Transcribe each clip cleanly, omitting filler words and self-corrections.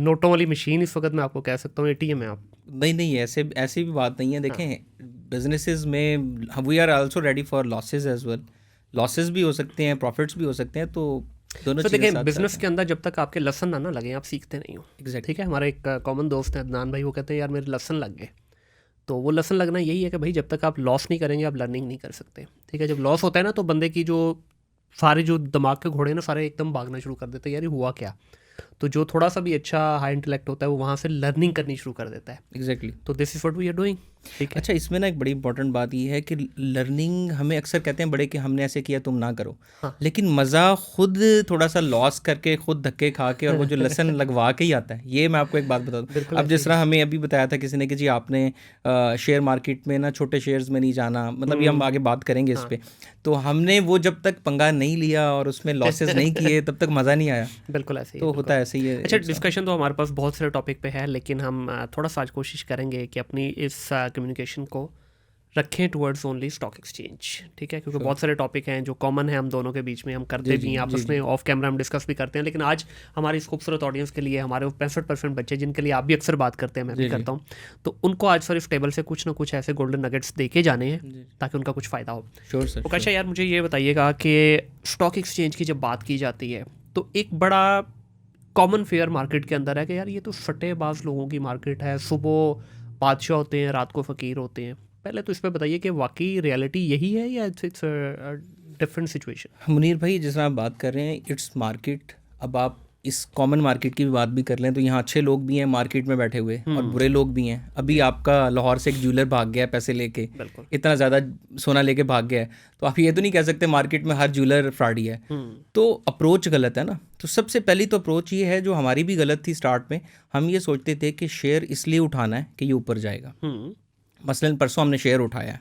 नोटों वाली मशीन इस वक्त मैं आपको कह सकता हूँ ATM है आप। नहीं ऐसी भी बात नहीं है। देखें बिजनेसेस में we are also ready for losses as well. Losses भी हो सकते हैं, प्रॉफिट्स भी हो सकते हैं, तो दोनों तो चीज़ें देखें साथ बिजनेस साथ के हैं। अंदर जब तक आपके लसन ना लगे आप सीखते नहीं हो। एग्जैक्ट। ठीक है, हमारा एक कॉमन दोस्त है अदनान भाई, वो कहते हैं यार मेरे लसन लग गए। तो वो लसन लगना यही है कि भाई जब तक आप लॉस नहीं करेंगे आप लर्निंग नहीं कर सकते। ठीक है, जब लॉस होता है ना तो बंदे की जो सारे जो दिमाग के घोड़े ना सारे एकदम भागना शुरू कर देते हैं, यार ये हुआ क्या। तो जो थोड़ा सा भी अच्छा हाई इंटेलेक्ट होता है वो वहाँ से लर्निंग करनी शुरू कर देता है। एग्जैक्टली। तो this is what we are doing. ठीक है। अच्छा, इसमें ना एक बड़ी इंपॉर्टेंट बात ये है कि लर्निंग हमें अक्सर कहते हैं बड़े कि हमने ऐसे किया तुम ना करो, हाँ लेकिन मज़ा खुद थोड़ा सा लॉस करके, खुद धक्के खा के और वो जो लेसन लगवा के ही आता है। ये मैं आपको एक बात बता दूँ। बिल्कुल अब ऐसे जिस ही। तरह हमें अभी बताया था किसी ने कि जी आपने शेयर मार्केट में ना छोटे शेयर्स में नहीं जाना, मतलब ये हम आगे बात करेंगे इस हाँ पे। तो हमने वो जब तक पंगा नहीं लिया और उसमें लॉसेस नहीं किए तब तक मज़ा नहीं आया। बिल्कुल ऐसे ही तो है, होता बिल्कुल। है ऐसे ही है। अच्छा, डिस्कशन तो हमारे पास बहुत सारे टॉपिक पे है, लेकिन हम थोड़ा सा आज कोशिश करेंगे कि अपनी इस कम्युनिकेशन को रखें टुवर्ड्स ओनली स्टॉक एक्सचेंज। ठीक है, क्योंकि बहुत सारे टॉपिक हैं जो कॉमन है हम दोनों के बीच में, हम करते भी हैं आपस में, ऑफ कैमरा हम डिस्कस भी करते हैं। लेकिन आज हमारी इस खूबसूरत ऑडियंस के लिए, हमारे 65% बच्चे जिनके लिए आप भी अक्सर बात करते हैं, मैं भी करता हूँ, तो उनको आज सर इस टेबल से कुछ ना कुछ ऐसे गोल्डन नगेट्स देके जाने हैं ताकि उनका कुछ फ़ायदा हो। Sure sir. ओके, अच्छा यार मुझे ये बताइएगा कि स्टॉक एक्सचेंज की जब बात की जाती है तो एक बड़ा कॉमन फेयर मार्केट के अंदर है कि यार ये तो सट्टेबाज लोगों की मार्केट है, सुबह बादशाह होते हैं रात को फ़कीर होते हैं। पहले तो इस पर बताइए कि वाकई रियलिटी यही है या इट्स डिफरेंट सिचुएशन। मुनीर भाई, जिस तरह आप बात कर रहे हैं इट्स मार्केट। अब आप इस कॉमन मार्केट की भी बात भी कर लें तो यहाँ अच्छे लोग भी हैं मार्केट में बैठे हुए और बुरे लोग भी हैं। अभी आपका लाहौर से एक ज्वेलर भाग गया पैसे लेके, बिल्कुल। इतना ज़्यादा सोना लेके भाग गया है, तो आप ये तो नहीं कह सकते मार्केट में हर ज्वेलर फ्रॉडी है। तो अप्रोच गलत है ना। तो सबसे पहली तो अप्रोच ये है जो हमारी भी गलत थी स्टार्ट में। हम ये सोचते थे कि शेयर इसलिए उठाना है कि ये ऊपर जाएगा। मसलन परसों हमने शेयर उठाया है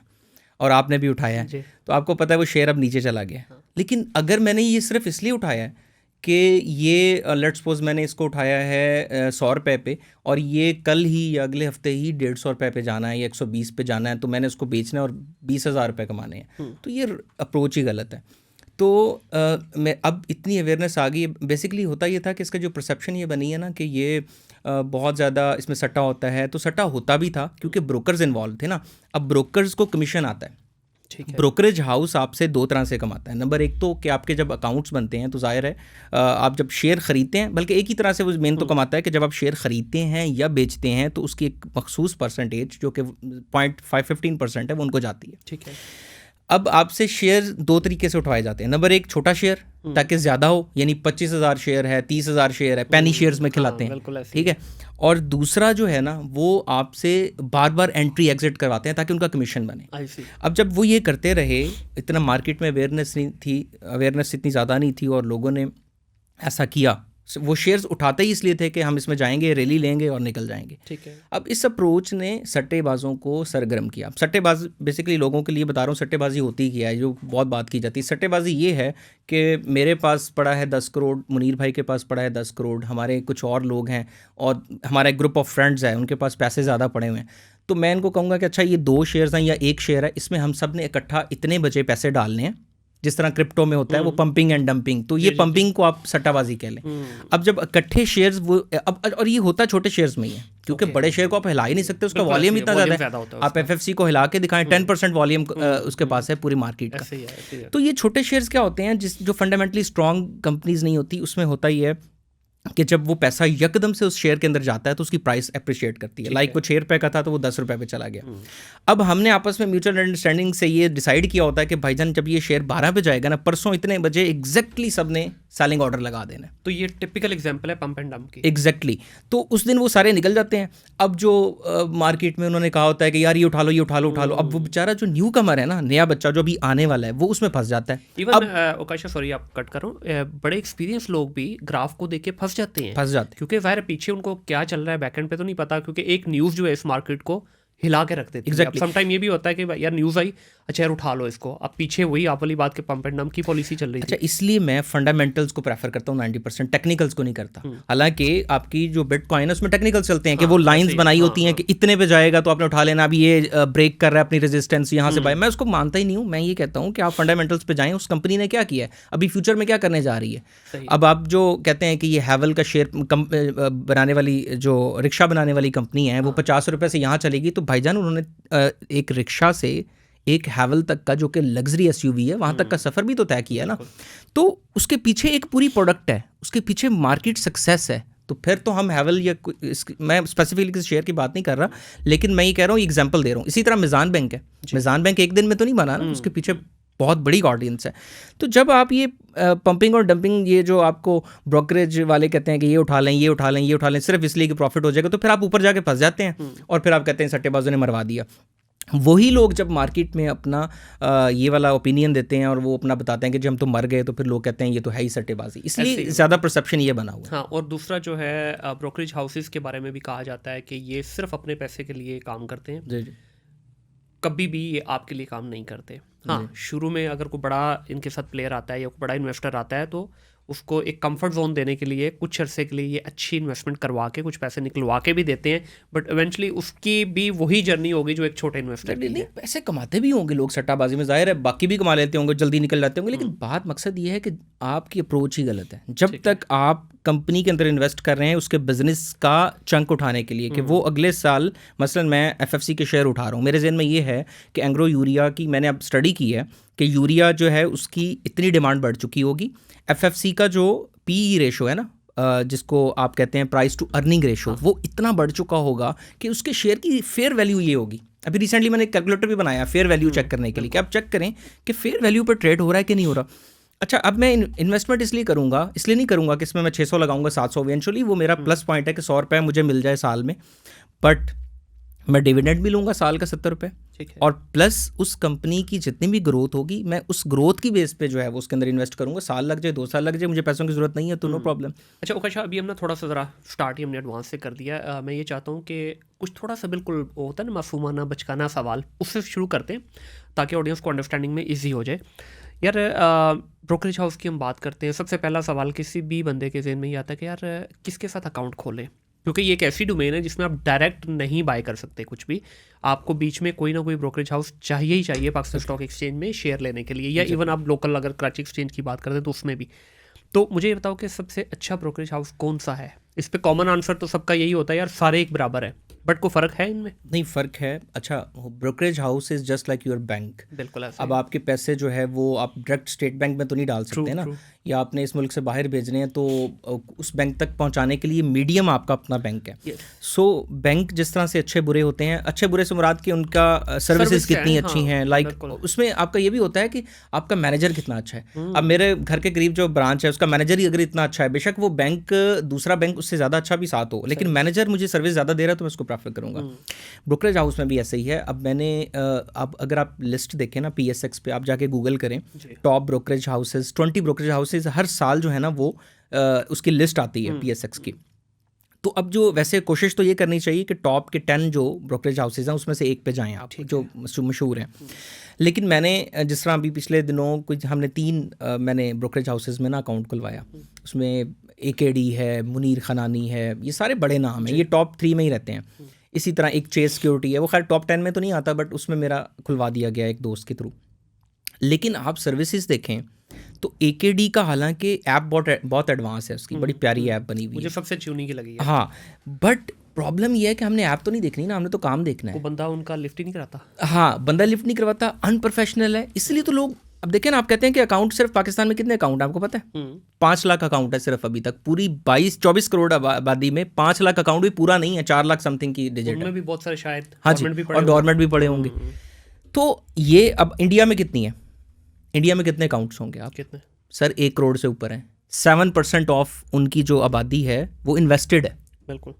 और आपने भी उठाया है, तो आपको पता है वो शेयर अब नीचे चला गया। लेकिन अगर मैंने ये सिर्फ इसलिए उठाया है कि ये लेट्स सपोज मैंने इसको उठाया है 100 रुपये पे और ये कल ही या अगले हफ्ते ही 150 रुपये पे जाना है या 120 पे जाना है, तो मैंने उसको बेचना है और 20,000 रुपये कमाने हैं, तो ये अप्रोच ही गलत है। तो मैं अब इतनी अवेयरनेस आ गई। बेसिकली होता ये था कि इसका जो परसेप्शन ये बनी है ना कि ये बहुत ज़्यादा इसमें सट्टा होता है, तो सट्टा होता भी था क्योंकि ब्रोकर्स इन्वॉल्व थे ना। अब ब्रोकर्स को कमीशन आता है। ब्रोकरेज हाउस आपसे दो तरह से कमाता है। नंबर एक तो कि आपके जब अकाउंट्स बनते हैं तो जाहिर है आप जब शेयर ख़रीदते हैं, बल्कि एक ही तरह से वो मेन तो कमाता है कि जब आप शेयर ख़रीदते हैं या बेचते हैं तो उसकी एक मखसूस परसेंटेज जो कि 0.15% है वो उनको जाती है। ठीक है। अब आपसे शेयर दो तरीके से उठवाए जाते हैं। नंबर एक छोटा शेयर ताकि ज़्यादा हो, यानी 25,000 शेयर है, 30,000 शेयर है, पेनी शेयर्स में खिलाते हैं। ठीक है। और दूसरा जो है ना वो आपसे बार बार एंट्री एग्जिट करवाते हैं ताकि उनका कमीशन बने। अब जब वो ये करते रहे, इतना मार्केट में अवेयरनेस नहीं थी, अवेयरनेस इतनी ज़्यादा नहीं थी और लोगों ने ऐसा किया, वो शेयर्स उठाते ही इसलिए थे कि हम इसमें जाएंगे, रैली लेंगे और निकल जाएंगे। ठीक है। अब इस अप्रोच ने सट्टेबाजों को सरगर्म किया। सट्टेबाज बेसिकली लोगों के लिए बता रहा हूँ, सट्टेबाजी होती क्या है, जो बहुत बात की जाती है। सट्टेबाजी ये है कि मेरे पास पड़ा है 10 करोड़, मुनीर भाई के पास पड़ा है 10 करोड़, हमारे कुछ और लोग हैं और हमारा एक ग्रुप ऑफ फ्रेंड्स है, उनके पास पैसे ज़्यादा पड़े हुए हैं। तो मैं इनको कहूँगा कि अच्छा ये 2 शेयर्स हैं या 1 शेयर है, इसमें हम सब ने इकट्ठा इतने बजे पैसे डालने हैं, जिस तरह क्रिप्टो में होता है वो पंपिंग एंड डंपिंग। तो ये पंपिंग को आप सट्टाबाजी कह लें। अब जब इकट्ठे शेयर्स वो अब, और ये होता छोटे शेयर्स में ही है क्योंकि बड़े शेयर को आप हिला ही नहीं सकते, उसका वॉल्यूम इतना ज़्यादा है। आप एफएफसी को हिला के दिखाएं, 10% वॉल्यूम उसके पास है पूरी मार्केट का। तो ये छोटे शेयर्स क्या होते हैं, जो फंडामेंटली स्ट्रॉन्ग कंपनीज नहीं होती, उसमें होता ही है कि जब वो पैसा यकदम से उस शेयर के अंदर जाता है तो उसकी प्राइस अप्रिशिएट करती है। लाइक वो 6 रुपये का था तो वो 10 रुपये पे चला गया। अब हमने आपस में म्यूचुअल अंडरस्टैंडिंग से ये डिसाइड किया होता है कि भाईजान जब ये शेयर 12 पे जाएगा ना, परसों इतने बजे एग्जैक्टली सब ने सेलिंग ऑर्डर लगा देना। तो ये टिपिकल एग्जांपल है पंप एंड डंप की। एग्जैक्टली। तो उस दिन वो सारे निकल जाते हैं। अब जो मार्केट में उन्होंने कहा होता है कि यार ये उठा लो, ये उठा लो, उठा लो, अब वो बेचारा जो न्यू कमर है ना, नया बच्चा जो अभी आने वाला है, वो उसमें फंस जाता है। इवन ओकाशा, सॉरी आप कट करो, बड़े एक्सपीरियंस लोग भी ग्राफ को देख के फंस जाते हैं, क्योंकि ज़ाहिर पीछे उनको क्या चल रहा है बैकएंड पे तो नहीं पता, क्योंकि एक न्यूज़ जो है इस मार्केट को हिला के रख देती है। Exactly. अब समटाइम ये भी होता है कि भाई यार न्यूज़ आई, अच्छा यार उठा लो इसको। अब पीछे वही आप वाली बात के पंप एंड डंप की पॉलिसी चल रही थी। अच्छा, इसलिए मैं फंडामेंटल्स को प्रेफर करता हूँ 90%, टेक्निकल्स को नहीं करता। हालांकि आपकी जो बिटकॉइन है उसमें टेक्निकल्स चलते हैं कि वो लाइंस बनाई होती हैं कि इतने पे जाएगा तो आपने उठा लेना, अभी ये ब्रेक कर रहा है अपनी रेजिस्टेंस, यहाँ से बाय। मैं उसको मानता ही नहीं हूँ। मैं ये कहता हूँ कि आप फंडामेंटल्स पे जाएं, उस कंपनी ने क्या किया है, अभी फ्यूचर में क्या करने जा रही है। अब आप जो कहते हैं कि ये हैवल का शेयर बनाने वाली, जो रिक्शा बनाने वाली कंपनी है, वो 50 रुपये से यहाँ चलेगी, तो भाईजान उन्होंने एक रिक्शा से एक हैवल तक का, जो कि लग्जरी एसयूवी है, वहाँ तक का सफ़र भी तो तय किया है ना। तो उसके पीछे एक पूरी प्रोडक्ट है, उसके पीछे मार्केट सक्सेस है। तो फिर तो हम हैवल या मैं स्पेसिफिकली किसी शेयर की बात नहीं कर रहा, लेकिन मैं ये कह रहा हूँ, एग्जांपल दे रहा हूँ। इसी तरह मिज़ान बैंक है, मिज़ान बैंक एक दिन में तो नहीं बना ना, उसके पीछे बहुत बड़ी ऑडियंस है। तो जब आप ये पंपिंग और डंपिंग, ये जो आपको ब्रोकरेज वाले कहते हैं कि ये उठा लें, ये उठा लें, ये उठा लें, सिर्फ इसलिए कि प्रॉफिट हो जाएगा, तो फिर आप ऊपर जाके फंस जाते हैं और फिर आप कहते हैं सट्टेबाजों ने मरवा दिया। वही लोग जब मार्केट में अपना ये वाला ओपिनियन देते हैं और वो अपना बताते हैं कि जब हम तो मर गए, तो फिर लोग कहते हैं ये तो है ही सट्टेबाजी। इसलिए ज़्यादा परसेप्शन ये बना हुआ है। हाँ, और दूसरा जो है ब्रोकरेज हाउसेस के बारे में भी कहा जाता है कि ये सिर्फ अपने पैसे के लिए काम करते हैं, जी जी, कभी भी ये आपके लिए काम नहीं करते। हाँ, शुरू में अगर कोई बड़ा इनके साथ प्लेयर आता है या कोई बड़ा इन्वेस्टर आता है, तो उसको एक कंफर्ट जोन देने के लिए कुछ अरसे के लिए ये अच्छी इन्वेस्टमेंट करवा के कुछ पैसे निकलवा के भी देते हैं, बट इवेंचुअली उसकी भी वही जर्नी होगी जो एक छोटे इन्वेस्टर की है। पैसे कमाते भी होंगे लोग सट्टाबाजी में, जाहिर है बाकी भी कमा लेते होंगे, जल्दी निकल जाते होंगे, लेकिन बात मकसद ये है कि आपकी अप्रोच ही गलत है। जब तक आप कंपनी के अंदर इन्वेस्ट कर रहे हैं उसके बिजनेस का चंक उठाने के लिए, कि वो अगले साल, मसलन मैं एफएफसी के शेयर उठा रहा हूँ, मेरे जहन में ये है कि एंग्रो यूरिया की मैंने अब स्टडी की है कि यूरिया जो है उसकी इतनी डिमांड बढ़ चुकी होगी, एफएफसी का जो पीई रेशो है ना, जिसको आप कहते हैं प्राइस टू अर्निंग रेशो, वो इतना बढ़ चुका होगा कि उसके शेयर की फेयर वैल्यू ये होगी। अभी रिसेंटली मैंने एक कैलकुलेटर भी बनाया फेयर वैल्यू चेक करने के लिए, कि आप चेक करें कि फेयर वैल्यू पर ट्रेड हो रहा है कि नहीं हो रहा। अच्छा, अब मैं इन्वेस्टमेंट इसलिए नहीं करूँगा कि इसमें मैं 600 लगाऊंगा 700, इवेंचुअली वो मेरा प्लस पॉइंट है कि 100 रुपये मुझे मिल जाए साल में, बट मैं डिविडेंड भी लूँगा साल का 70 रुपये, और प्लस उस कंपनी की जितनी भी ग्रोथ होगी, मैं उस ग्रोथ की बेस पे जो है वो उसके अंदर इन्वेस्ट करूँगा। साल लग जाए, 2 साल लग जाए, मुझे पैसों की ज़रूरत नहीं है तो नो प्रॉब्लम। अच्छा ओकाशा, अभी हमने थोड़ा सा ज़रा स्टार्ट ही हमने एडवांस से कर दिया। मैं ये चाहता हूँ कि कुछ थोड़ा सा बिल्कुल होता है ना मासूमाना बचकाना सवाल, उससे शुरू करते हैं ताकि ऑडियंस को अंडरस्टैंडिंग में ईजी हो जाए। यार ब्रोकरेज हाउस की हम बात करते हैं, सबसे पहला सवाल किसी भी बंदे के ज़हन में ये आता है कि यार किसके साथ अकाउंट खोलें, क्योंकि ये एक ऐसी डोमेन है जिसमें आप डायरेक्ट नहीं बाय कर सकते कुछ भी, आपको बीच में कोई ना कोई ब्रोकरेज हाउस चाहिए ही चाहिए पाकिस्तान स्टॉक एक्सचेंज में शेयर लेने के लिए, या इवन आप लोकल अगर कराची एक्सचेंज की बात करते हैं तो उसमें भी। तो मुझे ये बताओ कि सबसे अच्छा ब्रोकरेज हाउस कौन सा है? इस पे कॉमन आंसर तो सबका यही होता है यार सारे एक बराबर है, बट कोई फ़र्क है इनमें? नहीं, फ़र्क है। अच्छा, brokerage house is just like your bank. बिल्कुल ऐसे। अब आपके पैसे जो है वो आप डायरेक्ट स्टेट बैंक में तो नहीं डाल सकते ना, या आपने इस मुल्क से बाहर भेजने हैं तो उस बैंक तक पहुंचाने के लिए मीडियम आपका अपना बैंक है। सो बैंक जिस तरह से अच्छे बुरे होते हैं, अच्छे बुरे से मुराद कि उनका सर्विसेज कितनी अच्छी हैं, लाइक उसमें आपका ये भी होता है कि आपका मैनेजर कितना अच्छा है। अब मेरे घर के करीब जो ब्रांच है उसका मैनेजर ही अगर इतना अच्छा है, बेशक वो बैंक दूसरा बैंक उससे ज़्यादा अच्छा भी साथ हो, लेकिन मैनेजर मुझे सर्विस ज़्यादा दे रहा है तो मैं उसको प्रेफर करूँगा। ब्रोकरेज हाउस में भी ऐसे ही है। अब मैंने अब अगर आप लिस्ट देखें ना PSX पे, आप जाके गूगल करें top brokerage houses, 20 brokerage houses, हर साल जो है ना वो उसकी लिस्ट आती है PSX की। तो अब जो वैसे कोशिश तो ये करनी चाहिए कि टॉप के 10 जो ब्रोकरेज हाउसेज हैं उसमें से एक पे जाएं आप, जो मशहूर हैं। लेकिन मैंने जिस तरह अभी पिछले दिनों कुछ हमने 3 मैंने ब्रोकरेज हाउसेज में ना अकाउंट खुलवाया, उसमें AKD है, मुनीर खनानी है, ये सारे बड़े नाम हैं, ये टॉप 3 में ही रहते हैं। इसी तरह एक चेस सिक्योरिटी है, वो खैर टॉप 10 में तो नहीं आता, बट उसमें मेरा खुलवा दिया गया एक दोस्त के थ्रू। लेकिन आप सर्विसेज देखें तो AKD का हालांकि ऐप बहुत एडवांस है, उसकी बड़ी प्यारी ऐप बनी हुई है, मुझे सबसे अच्छी उन्हीं की लगी है। हाँ, बट प्रॉब्लम यह है कि हमने ऐप तो नहीं देखनी ना, हमने तो काम देखना है। वो बंदा उनका लिफ्ट ही नहीं कराता। हाँ, बंदा लिफ्ट नहीं करवाता, अनप्रोफेशनल है, इसलिए तो लोग अब देखें ना, आप कहते हैं कि अकाउंट सिर्फ पाकिस्तान में कितने अकाउंट है आपको पता है? 5 लाख अकाउंट है सिर्फ अभी तक, पूरी 22-24 करोड़ आबादी में 5 लाख अकाउंट भी पूरा नहीं है, 4 लाख समथिंग की डिजिट है। उनमें भी बहुत सारे शायद हाँ जी, और गवर्नमेंट भी पड़े होंगे। तो ये अब इंडिया में कितनी है, इंडिया में कितने अकाउंट्स होंगे आप? कितने सर 1 करोड़ से ऊपर हैं। 7% ऑफ उनकी जो आबादी है वो इन्वेस्टेड है। बिल्कुल।